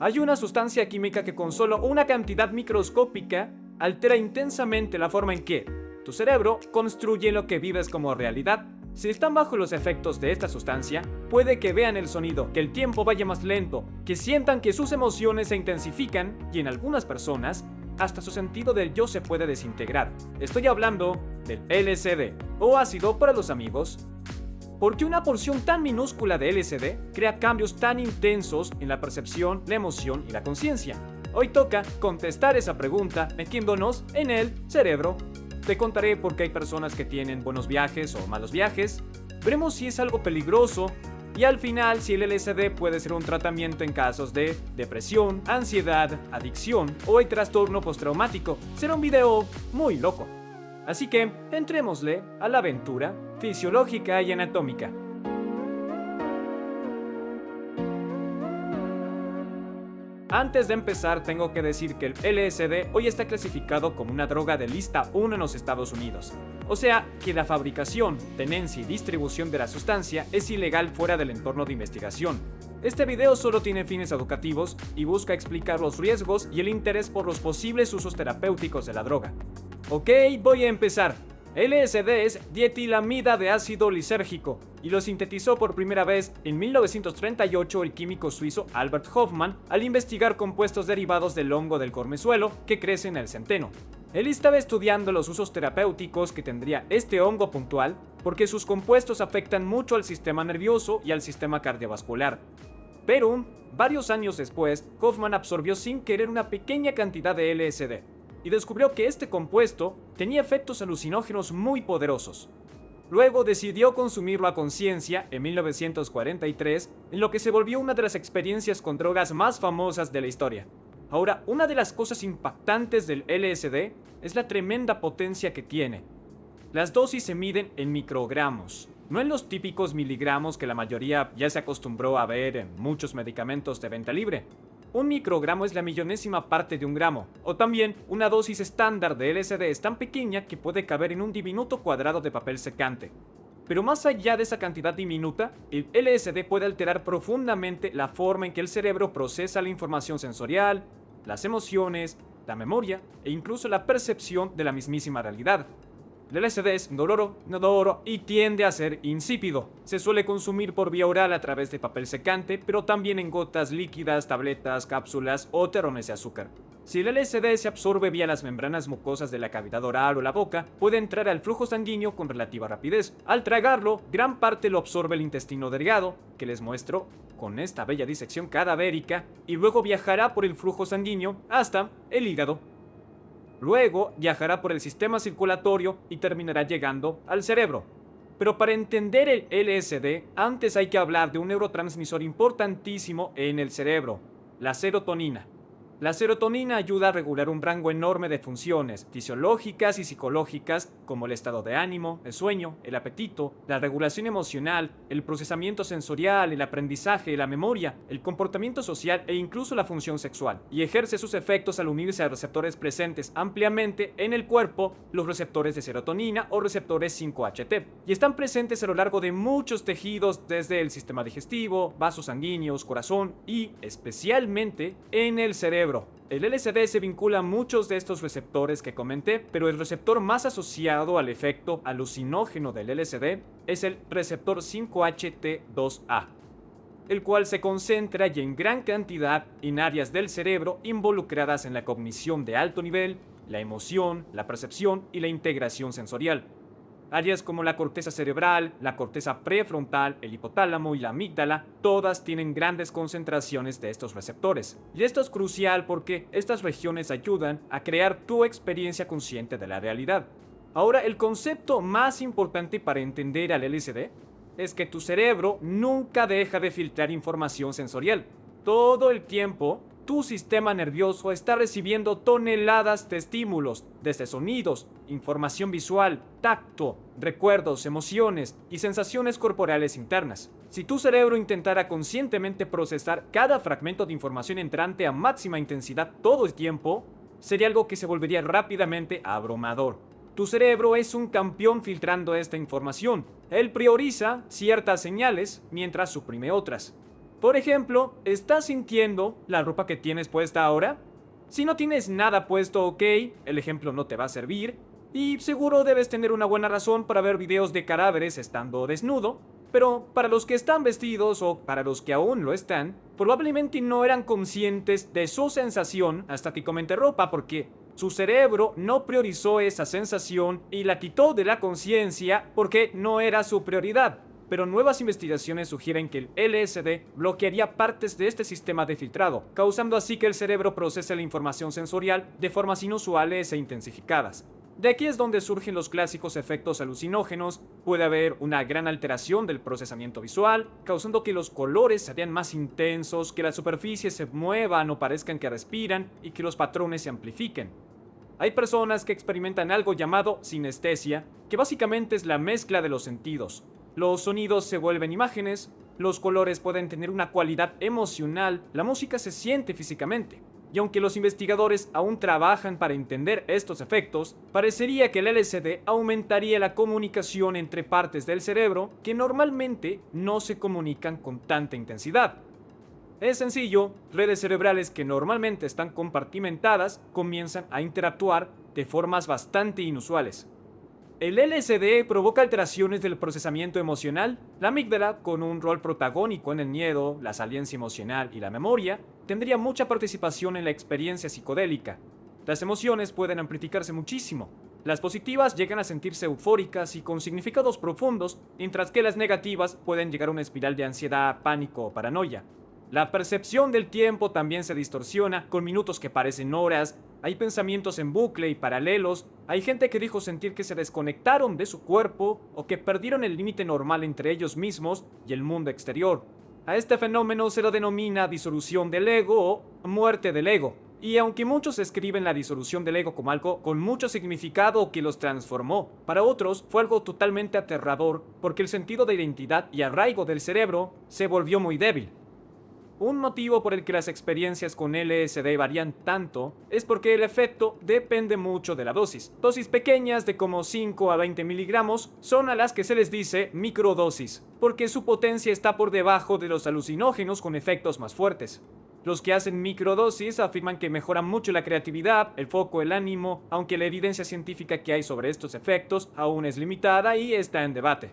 Hay una sustancia química que con solo una cantidad microscópica altera intensamente la forma en que tu cerebro construye lo que vives como realidad. Si están bajo los efectos de esta sustancia, puede que vean el sonido, que el tiempo vaya más lento, que sientan que sus emociones se intensifican y en algunas personas, hasta su sentido del yo se puede desintegrar. Estoy hablando del LSD, o ácido para los amigos, porque una porción tan minúscula de LSD crea cambios tan intensos en la percepción, la emoción y la conciencia. Hoy toca contestar esa pregunta metiéndonos en el cerebro. Te contaré por qué hay personas que tienen buenos viajes o malos viajes, veremos si es algo peligroso y al final si el LSD puede ser un tratamiento en casos de depresión, ansiedad, adicción o el trastorno postraumático. Será un video muy loco. Así que entrémosle a la aventura fisiológica y anatómica. Antes de empezar, tengo que decir que el LSD hoy está clasificado como una droga de lista 1 en los Estados Unidos. O sea, que la fabricación, tenencia y distribución de la sustancia es ilegal fuera del entorno de investigación. Este video solo tiene fines educativos y busca explicar los riesgos y el interés por los posibles usos terapéuticos de la droga. Ok, voy a empezar. LSD es dietilamida de ácido lisérgico y lo sintetizó por primera vez en 1938 el químico suizo Albert Hofmann al investigar compuestos derivados del hongo del cormezuelo que crece en el centeno. Él estaba estudiando los usos terapéuticos que tendría este hongo puntual porque sus compuestos afectan mucho al sistema nervioso y al sistema cardiovascular. Pero, varios años después, Hofmann absorbió sin querer una pequeña cantidad de LSD y descubrió que este compuesto tenía efectos alucinógenos muy poderosos. Luego decidió consumirlo a conciencia en 1943, en lo que se volvió una de las experiencias con drogas más famosas de la historia. Ahora, una de las cosas impactantes del LSD es la tremenda potencia que tiene. Las dosis se miden en microgramos, no en los típicos miligramos que la mayoría ya se acostumbró a ver en muchos medicamentos de venta libre. Un microgramo es la millonésima parte de un gramo, o también una dosis estándar de LSD es tan pequeña que puede caber en un diminuto cuadrado de papel secante. Pero más allá de esa cantidad diminuta, el LSD puede alterar profundamente la forma en que el cerebro procesa la información sensorial, las emociones, la memoria e incluso la percepción de la mismísima realidad. El LSD es indoloro, inodoro y tiende a ser insípido. Se suele consumir por vía oral a través de papel secante, pero también en gotas líquidas, tabletas, cápsulas o terrones de azúcar. Si el LSD se absorbe vía las membranas mucosas de la cavidad oral o la boca, puede entrar al flujo sanguíneo con relativa rapidez. Al tragarlo, gran parte lo absorbe el intestino delgado, que les muestro con esta bella disección cadavérica, y luego viajará por el flujo sanguíneo hasta el hígado. Luego viajará por el sistema circulatorio y terminará llegando al cerebro. Pero para entender el LSD, antes hay que hablar de un neurotransmisor importantísimo en el cerebro, la serotonina. La serotonina ayuda a regular un rango enorme de funciones fisiológicas y psicológicas como el estado de ánimo, el sueño, el apetito, la regulación emocional, el procesamiento sensorial, el aprendizaje, la memoria, el comportamiento social e incluso la función sexual, y ejerce sus efectos al unirse a receptores presentes ampliamente en el cuerpo, los receptores de serotonina o receptores 5-HT, y están presentes a lo largo de muchos tejidos desde el sistema digestivo, vasos sanguíneos, corazón y especialmente en el cerebro. El LSD se vincula a muchos de estos receptores que comenté, pero el receptor más asociado al efecto alucinógeno del LSD es el receptor 5-HT2A, el cual se concentra y en gran cantidad en áreas del cerebro involucradas en la cognición de alto nivel, la emoción, la percepción y la integración sensorial. Áreas como la corteza cerebral, la corteza prefrontal, el hipotálamo y la amígdala, todas tienen grandes concentraciones de estos receptores. Y esto es crucial porque estas regiones ayudan a crear tu experiencia consciente de la realidad. Ahora, el concepto más importante para entender al LSD es que tu cerebro nunca deja de filtrar información sensorial. Todo el tiempo, tu sistema nervioso está recibiendo toneladas de estímulos, desde sonidos, información visual, tacto, recuerdos, emociones y sensaciones corporales internas. Si tu cerebro intentara conscientemente procesar cada fragmento de información entrante a máxima intensidad todo el tiempo, sería algo que se volvería rápidamente abrumador. Tu cerebro es un campeón filtrando esta información. Él prioriza ciertas señales mientras suprime otras. Por ejemplo, ¿estás sintiendo la ropa que tienes puesta ahora? Si no tienes nada puesto, ok, el ejemplo no te va a servir, y seguro debes tener una buena razón para ver videos de cadáveres estando desnudo, pero para los que están vestidos o para los que aún lo están, probablemente no eran conscientes de su sensación hasta que comente ropa porque su cerebro no priorizó esa sensación y la quitó de la conciencia porque no era su prioridad. Pero nuevas investigaciones sugieren que el LSD bloquearía partes de este sistema de filtrado, causando así que el cerebro procese la información sensorial de formas inusuales e intensificadas. De aquí es donde surgen los clásicos efectos alucinógenos. Puede haber una gran alteración del procesamiento visual, causando que los colores sean más intensos, que las superficies se muevan o parezcan que respiran y que los patrones se amplifiquen. Hay personas que experimentan algo llamado sinestesia, que básicamente es la mezcla de los sentidos. Los sonidos se vuelven imágenes, los colores pueden tener una cualidad emocional, la música se siente físicamente. Y aunque los investigadores aún trabajan para entender estos efectos, parecería que el LSD aumentaría la comunicación entre partes del cerebro que normalmente no se comunican con tanta intensidad. Es sencillo, redes cerebrales que normalmente están compartimentadas comienzan a interactuar de formas bastante inusuales. El LSD provoca alteraciones del procesamiento emocional. La amígdala, con un rol protagónico en el miedo, la saliencia emocional y la memoria, tendría mucha participación en la experiencia psicodélica. Las emociones pueden amplificarse muchísimo. Las positivas llegan a sentirse eufóricas y con significados profundos, mientras que las negativas pueden llegar a una espiral de ansiedad, pánico o paranoia. La percepción del tiempo también se distorsiona, con minutos que parecen horas, hay pensamientos en bucle y paralelos, hay gente que dijo sentir que se desconectaron de su cuerpo o que perdieron el límite normal entre ellos mismos y el mundo exterior. A este fenómeno se lo denomina disolución del ego o muerte del ego. Y aunque muchos escriben la disolución del ego como algo con mucho significado que los transformó, para otros fue algo totalmente aterrador porque el sentido de identidad y arraigo del cerebro se volvió muy débil. Un motivo por el que las experiencias con LSD varían tanto es porque el efecto depende mucho de la dosis. Dosis pequeñas de como 5 a 20 miligramos son a las que se les dice microdosis, porque su potencia está por debajo de los alucinógenos con efectos más fuertes. Los que hacen microdosis afirman que mejoran mucho la creatividad, el foco, el ánimo, aunque la evidencia científica que hay sobre estos efectos aún es limitada y está en debate.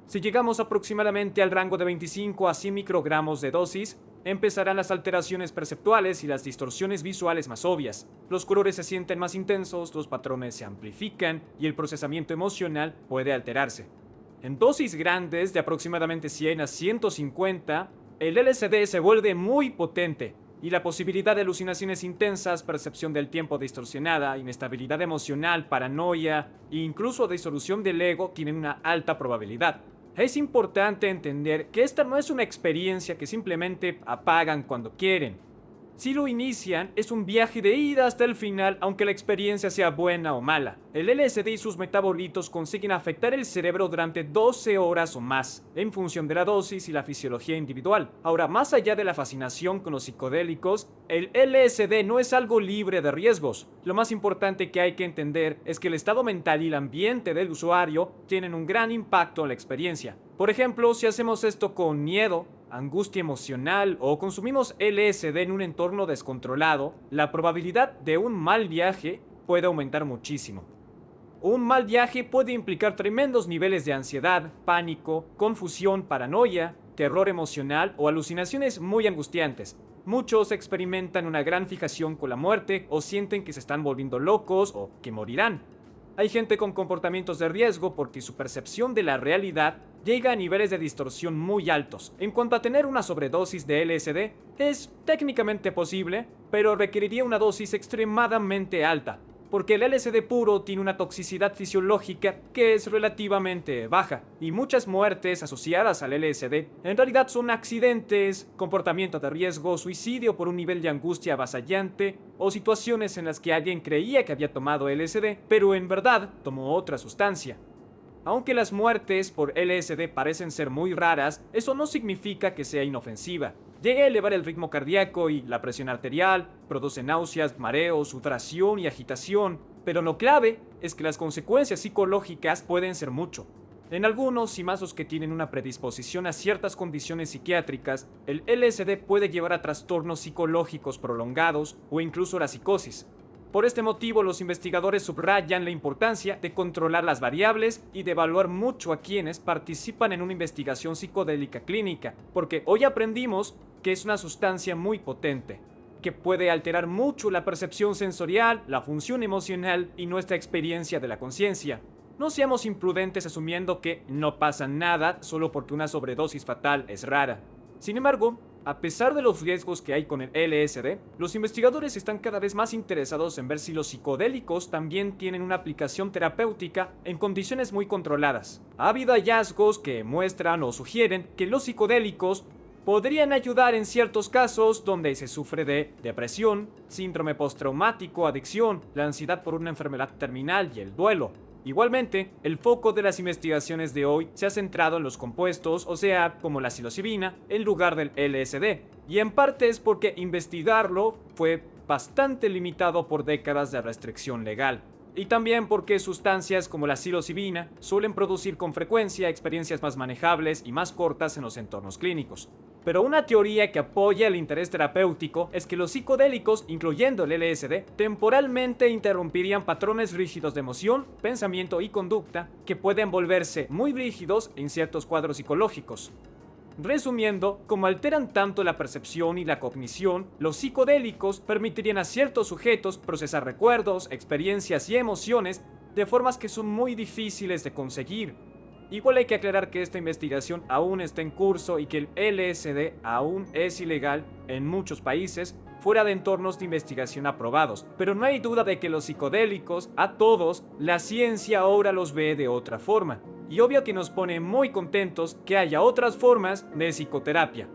Si llegamos aproximadamente al rango de 25 a 100 microgramos de dosis, empezarán las alteraciones perceptuales y las distorsiones visuales más obvias. Los colores se sienten más intensos, los patrones se amplifican y el procesamiento emocional puede alterarse. En dosis grandes de aproximadamente 100 a 150, el LSD se vuelve muy potente y la posibilidad de alucinaciones intensas, percepción del tiempo distorsionada, inestabilidad emocional, paranoia e incluso disolución del ego tienen una alta probabilidad. Es importante entender que esta no es una experiencia que simplemente apagan cuando quieren. Si lo inician, es un viaje de ida hasta el final, aunque la experiencia sea buena o mala. El LSD y sus metabolitos consiguen afectar el cerebro durante 12 horas o más, en función de la dosis y la fisiología individual. Ahora, más allá de la fascinación con los psicodélicos, el LSD no es algo libre de riesgos. Lo más importante que hay que entender es que el estado mental y el ambiente del usuario tienen un gran impacto en la experiencia. Por ejemplo, si hacemos esto con miedo, angustia emocional o consumimos LSD en un entorno descontrolado, la probabilidad de un mal viaje puede aumentar muchísimo. Un mal viaje puede implicar tremendos niveles de ansiedad, pánico, confusión, paranoia, terror emocional o alucinaciones muy angustiantes. Muchos experimentan una gran fijación con la muerte o sienten que se están volviendo locos o que morirán. Hay gente con comportamientos de riesgo porque su percepción de la realidad llega a niveles de distorsión muy altos. En cuanto a tener una sobredosis de LSD, es técnicamente posible, pero requeriría una dosis extremadamente alta, porque el LSD puro tiene una toxicidad fisiológica que es relativamente baja, y muchas muertes asociadas al LSD en realidad son accidentes, comportamiento de riesgo, suicidio por un nivel de angustia avasallante, o situaciones en las que alguien creía que había tomado LSD, pero en verdad tomó otra sustancia. Aunque las muertes por LSD parecen ser muy raras, eso no significa que sea inofensiva. Llega a elevar el ritmo cardíaco y la presión arterial, produce náuseas, mareos, sudoración y agitación, pero lo clave es que las consecuencias psicológicas pueden ser mucho. En algunos, y más los que tienen una predisposición a ciertas condiciones psiquiátricas, el LSD puede llevar a trastornos psicológicos prolongados o incluso la psicosis. Por este motivo, los investigadores subrayan la importancia de controlar las variables y de evaluar mucho a quienes participan en una investigación psicodélica clínica, porque hoy aprendimos que es una sustancia muy potente, que puede alterar mucho la percepción sensorial, la función emocional y nuestra experiencia de la conciencia. No seamos imprudentes asumiendo que no pasa nada solo porque una sobredosis fatal es rara. Sin embargo, a pesar de los riesgos que hay con el LSD, los investigadores están cada vez más interesados en ver si los psicodélicos también tienen una aplicación terapéutica en condiciones muy controladas. Ha habido hallazgos que muestran o sugieren que los psicodélicos podrían ayudar en ciertos casos donde se sufre de depresión, síndrome postraumático, adicción, la ansiedad por una enfermedad terminal y el duelo. Igualmente, el foco de las investigaciones de hoy se ha centrado en los compuestos, o sea, como la psilocibina, en lugar del LSD, y en parte es porque investigarlo fue bastante limitado por décadas de restricción legal. Y también porque sustancias como la psilocibina suelen producir con frecuencia experiencias más manejables y más cortas en los entornos clínicos. Pero una teoría que apoya el interés terapéutico es que los psicodélicos, incluyendo el LSD, temporalmente interrumpirían patrones rígidos de emoción, pensamiento y conducta que pueden volverse muy rígidos en ciertos cuadros psicológicos. Resumiendo, como alteran tanto la percepción y la cognición, los psicodélicos permitirían a ciertos sujetos procesar recuerdos, experiencias y emociones de formas que son muy difíciles de conseguir. Igual hay que aclarar que esta investigación aún está en curso y que el LSD aún es ilegal en muchos países fuera de entornos de investigación aprobados, pero no hay duda de que los psicodélicos, a todos, la ciencia ahora los ve de otra forma. Y obvio que nos pone muy contentos que haya otras formas de psicoterapia.